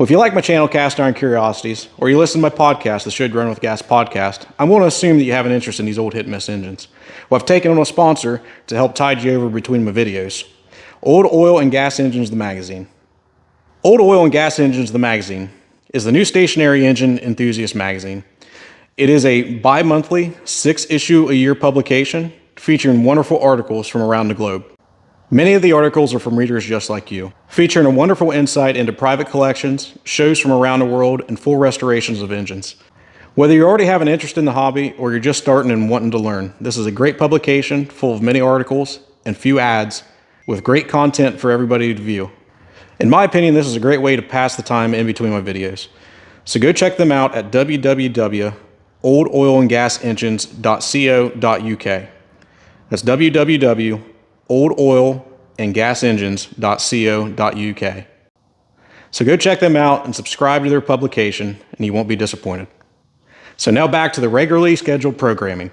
Well, if you like my channel, Cast Iron Curiosities, or you listen to my podcast, the Should Run with Gas podcast, I'm going to assume that you have an interest in these old hit-and-miss engines. Well, I've taken on a sponsor to help tide you over between my videos. Old Oil and Gas Engines, the magazine. Old Oil and Gas Engines, the magazine, is the new stationary engine enthusiast magazine. It is a bi-monthly, 6-issue-a-year publication featuring wonderful articles from around the globe. Many of the articles are from readers just like you, featuring a wonderful insight into private collections, shows from around the world, and full restorations of engines. Whether you already have an interest in the hobby or you're just starting and wanting to learn, this is a great publication full of many articles and few ads with great content for everybody to view. In my opinion, this is a great way to pass the time in between my videos. So go check them out at www.oldoilandgasengines.co.uk. That's www.oldoilandgasengines.co.uk. So go check them out and subscribe to their publication, and you won't be disappointed. So now back to the regularly scheduled programming.